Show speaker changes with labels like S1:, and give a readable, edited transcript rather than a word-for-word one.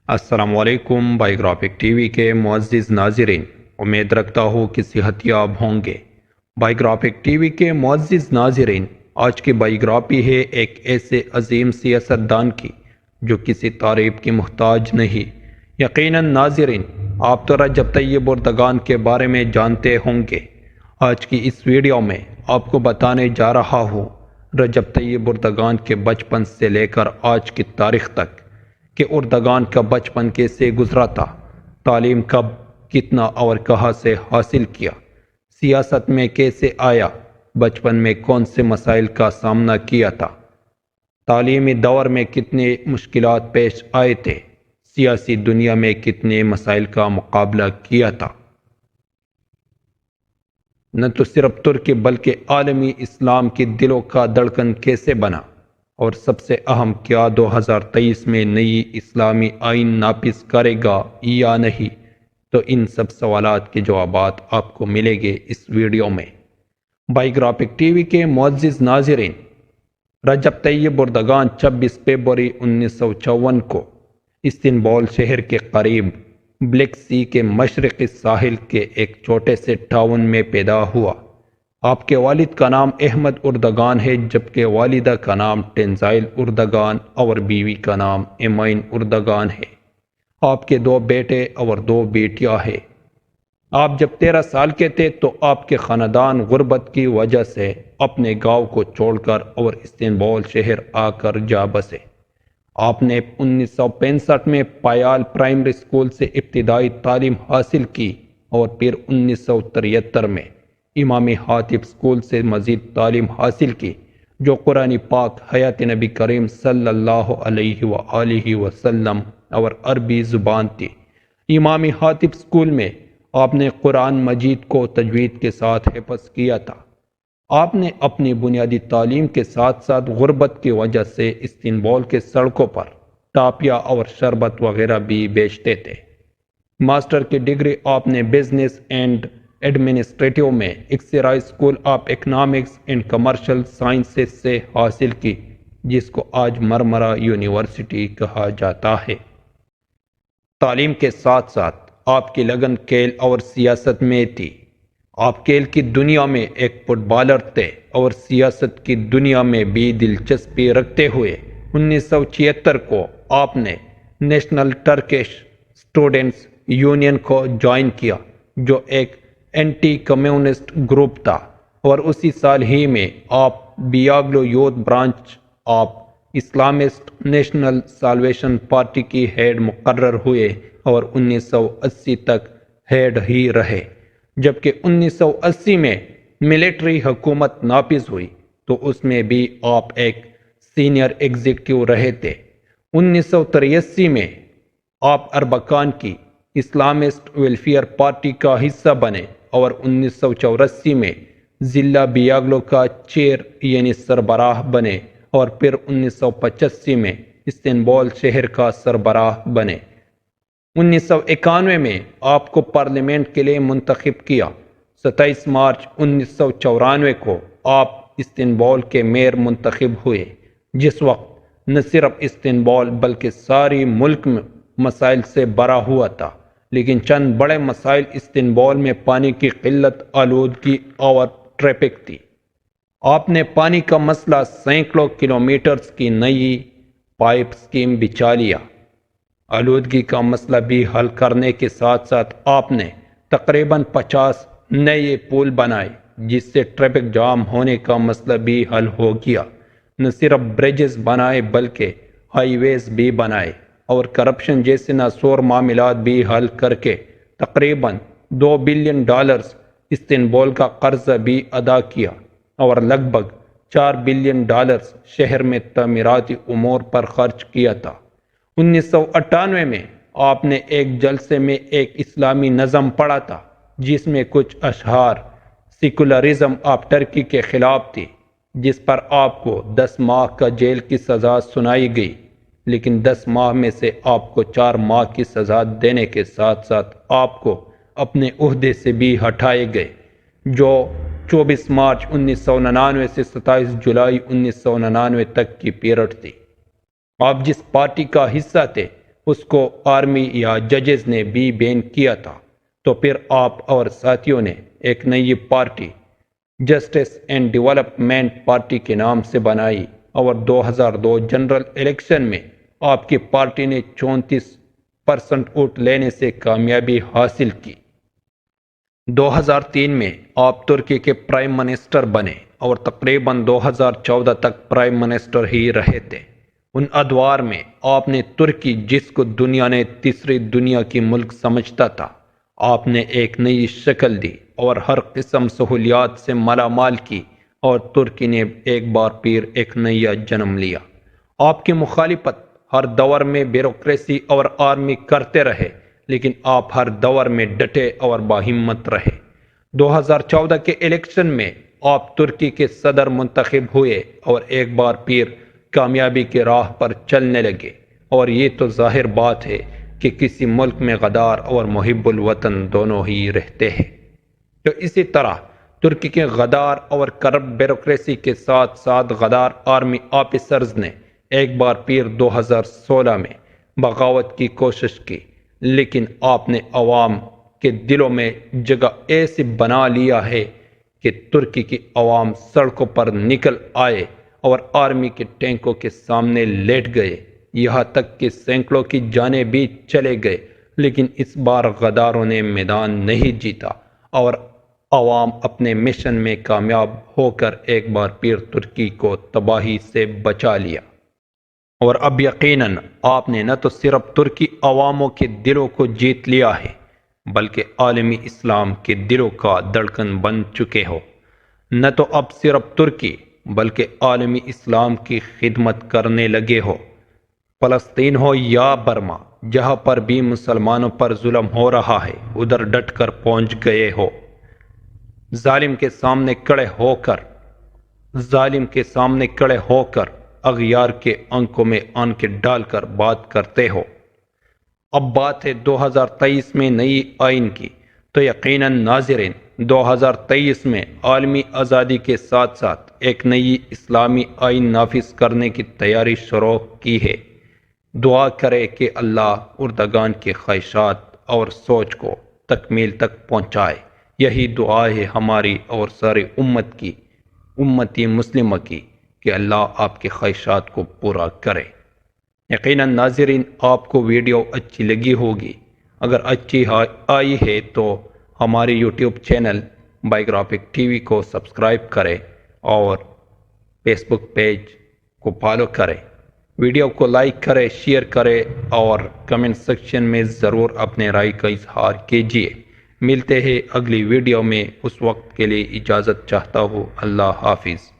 S1: السلام علیکم بائیوگرافک T V کے معزز ناظرین، امید رکھتا ہوں کہ صحت یاب ہوں گے۔ بائیوگرافک ٹی وی کے معزز ناظرین، آج کی بائیوگرافی ہے ایک ایسے عظیم سیاستدان کی جو کسی تعریف کی محتاج نہیں۔ یقیناً ناظرین، آپ تو رجب طیب اردگان کے بارے میں جانتے ہوں گے۔ آج کی اس ویڈیو میں آپ کو بتانے جا رہا ہوں رجب طیب اردگان کے بچپن سے لے کر آج کی تاریخ تک کہ اردگان کا بچپن کیسے گزرا تھا، تعلیم کب، کتنا اور کہاں سے حاصل کیا، سیاست میں کیسے آیا، بچپن میں کون سے مسائل کا سامنا کیا تھا، تعلیمی دور میں کتنے مشکلات پیش آئے تھے، سیاسی دنیا میں کتنے مسائل کا مقابلہ کیا تھا۔ نہ تو صرف ترکی بلکہ عالمی اسلام کی دلوں کا دھڑکن کیسے بنا، اور سب سے اہم کیا 2023 میں نئی اسلامی آئین نافذ کرے گا یا نہیں، تو ان سب سوالات کے جوابات آپ کو ملیں گے اس ویڈیو میں۔ بائیوگرافک ٹی وی کے معزز ناظرین، رجب طیب اردگان 26 فروری 1954 کو استنبول شہر کے قریب بلیک سی کے مشرقی ساحل کے ایک چھوٹے سے ٹاؤن میں پیدا ہوا۔ آپ کے والد کا نام احمد اردگان ہے، جبکہ والدہ کا نام ٹنزائل اردگان اور بیوی کا نام ایمین اردگان ہے۔ آپ کے 2 بیٹے اور 2 بیٹیاں ہیں۔ آپ جب 13 سال کے تھے تو آپ کے خاندان غربت کی وجہ سے اپنے گاؤں کو چھوڑ کر اور استنبول شہر آ کر جا بسے۔ آپ نے 1965 میں پایال پرائمری اسکول سے ابتدائی تعلیم حاصل کی اور پھر 1973 میں امام حاتب اسکول سے مزید تعلیم حاصل کی، جو قرآن پاک، حیات نبی کریم صلی اللہ علیہ وآلہ وسلم اور عربی زبان تھی۔ امام حاتب اسکول میں آپ نے قرآن مجید کو تجوید کے ساتھ حفظ کیا تھا۔ آپ نے اپنی بنیادی تعلیم کے ساتھ ساتھ غربت کی وجہ سے استنبول کے سڑکوں پر ٹاپیا اور شربت وغیرہ بھی بیچتے تھے۔ ماسٹر کی ڈگری آپ نے بزنس اینڈ ایڈمنسٹریٹو میں Aksaray school of economics and commercial sciences سے حاصل کی، جس کو آج مرمرہ یونیورسٹی کہا جاتا ہے۔ تعلیم کے ساتھ ساتھ آپ کی لگن کھیل اور سیاست میں تھی۔ آپ کھیل کی دنیا میں ایک فٹ بالر تھے اور سیاست کی دنیا میں بھی دلچسپی رکھتے ہوئے 1976 کو آپ نے نیشنل ٹرکش اسٹوڈنٹس یونین کو جوائن کیا، جو ایک اینٹی کمیونسٹ گروپ تھا، اور اسی سال ہی میں آپ Beyoglu youth branch of Islamist national salvation party کی ہیڈ مقرر ہوئے اور 1980 تک ہیڈ ہی رہے۔ جبکہ 1980 میں ملٹری حکومت نافذ ہوئی تو اس میں بھی آپ ایک سینئر ایگزیکٹو رہے تھے۔ 1983 میں آپ اربکان کی اسلامسٹ ویلفیئر پارٹی کا حصہ بنے اور 1984 میں ضلع بیاگلو کا چیئر یعنی سربراہ بنے، اور پھر 1985 میں استنبول شہر کا سربراہ بنے۔ 1991 میں آپ کو پارلیمنٹ کے لیے منتخب کیا۔ 27 مارچ 1994 کو آپ استنبول کے میئر منتخب ہوئے، جس وقت نہ صرف استنبول بلکہ ساری ملک میں مسائل سے بھرا ہوا تھا، لیکن چند بڑے مسائل استنبول میں پانی کی قلت، آلودگی اور ٹریفک تھی۔ آپ نے پانی کا مسئلہ سینکڑوں کلومیٹرز کی نئی پائپ سکیم بچھا لیا۔ آلودگی کا مسئلہ بھی حل کرنے کے ساتھ ساتھ آپ نے تقریباً 50 نئے پل بنائے، جس سے ٹریفک جام ہونے کا مسئلہ بھی حل ہو گیا۔ نہ صرف برجز بنائے بلکہ ہائی ویز بھی بنائے، اور کرپشن جیسے ناسور معاملات بھی حل کر کے تقریباً $2 بلین استنبول کا قرضہ بھی ادا کیا، اور لگ بھگ $4 بلین شہر میں تعمیراتی امور پر خرچ کیا تھا۔ 1998 میں آپ نے ایک جلسے میں ایک اسلامی نظم پڑھا تھا، جس میں کچھ اشعار سیکولرزم آف ٹرکی کے خلاف تھی، جس پر آپ کو 10 ماہ کا جیل کی سزا سنائی گئی، لیکن 10 ماہ میں سے آپ کو 4 ماہ کی سزا دینے کے ساتھ ساتھ آپ کو اپنے عہدے سے بھی ہٹائے گئے، جو 24 مارچ 1999 سے 27 جولائی 1999 تک کی پیریڈ تھی۔ آپ جس پارٹی کا حصہ تھے اس کو آرمی یا ججز نے بھی بین کیا تھا، تو پھر آپ اور ساتھیوں نے ایک نئی party justice and development party کے نام سے بنائی، اور 2002 جنرل الیکشن میں آپ کی پارٹی نے 34% ووٹ لینے سے کامیابی حاصل کی۔ 2003 میں آپ ترکی کے پرائم منسٹر بنے اور تقریباً 2014 تک پرائم منسٹر ہی رہے تھے۔ ان ادوار میں آپ نے ترکی، جس کو دنیا نے تیسری دنیا کی ملک سمجھتا تھا، آپ نے ایک نئی شکل دی اور ہر قسم سہولیات سے مالا مال کی، اور ترکی نے ایک بار پھر ایک نیا جنم لیا۔ آپ کی مخالفت ہر دور میں بیوروکریسی اور آرمی کرتے رہے، لیکن آپ ہر دور میں ڈٹے اور باہمت رہے۔ 2014 کے الیکشن میں آپ ترکی کے صدر منتخب ہوئے اور ایک بار پھر کامیابی کی راہ پر چلنے لگے، اور یہ تو ظاہر بات ہے کہ کسی ملک میں غدار اور محب الوطن دونوں ہی رہتے ہیں۔ تو اسی طرح ترکی کے غدار اور کرپٹ بیوروکریسی کے ساتھ ساتھ غدار آرمی آفیسرز نے ایک بار پھر 2016 میں بغاوت کی کوشش کی، لیکن آپ نے عوام کے دلوں میں جگہ ایسی بنا لیا ہے کہ ترکی کی عوام سڑکوں پر نکل آئے اور آرمی کے ٹینکوں کے سامنے لیٹ گئے، یہاں تک کہ سینکڑوں کی جانیں بھی چلے گئے، لیکن اس بار غداروں نے میدان نہیں جیتا اور عوام اپنے مشن میں کامیاب ہو کر ایک بار پھر ترکی کو تباہی سے بچا لیا۔ اور اب یقیناً آپ نے نہ تو صرف ترکی عواموں کے دلوں کو جیت لیا ہے، بلکہ عالمی اسلام کے دلوں کا دھڑکن بن چکے ہو۔ نہ تو اب صرف ترکی بلکہ عالمی اسلام کی خدمت کرنے لگے ہو۔ فلسطین ہو یا برما، جہاں پر بھی مسلمانوں پر ظلم ہو رہا ہے، ادھر ڈٹ کر پہنچ گئے ہو۔ ظالم کے سامنے کھڑے ہو کر اغیار کے آنکھوں میں آنکھیں ڈال کر بات کرتے ہو۔ اب بات ہے 2023 میں نئی آئین کی، تو یقیناً ناظرین 2023 میں عالمی آزادی کے ساتھ ساتھ ایک نئی اسلامی آئین نافذ کرنے کی تیاری شروع کی ہے۔ دعا کرے کہ اللہ اردگان کے خواہشات اور سوچ کو تکمیل تک پہنچائے۔ یہی دعا ہے ہماری اور ساری امتی مسلمہ کی کہ اللہ آپ کے خواہشات کو پورا کرے۔ یقیناً ناظرین آپ کو ویڈیو اچھی لگی ہوگی۔ اگر اچھی آئی ہے تو ہمارے یوٹیوب چینل بائیوگرافک ٹی وی کو سبسکرائب کریں اور فیس بک پیج کو فالو کریں۔ ویڈیو کو لائک کریں، شیئر کریں اور کمنٹ سیکشن میں ضرور اپنے رائے کا اظہار کیجیے۔ ملتے ہیں اگلی ویڈیو میں، اس وقت کے لیے اجازت چاہتا ہوں۔ اللہ حافظ۔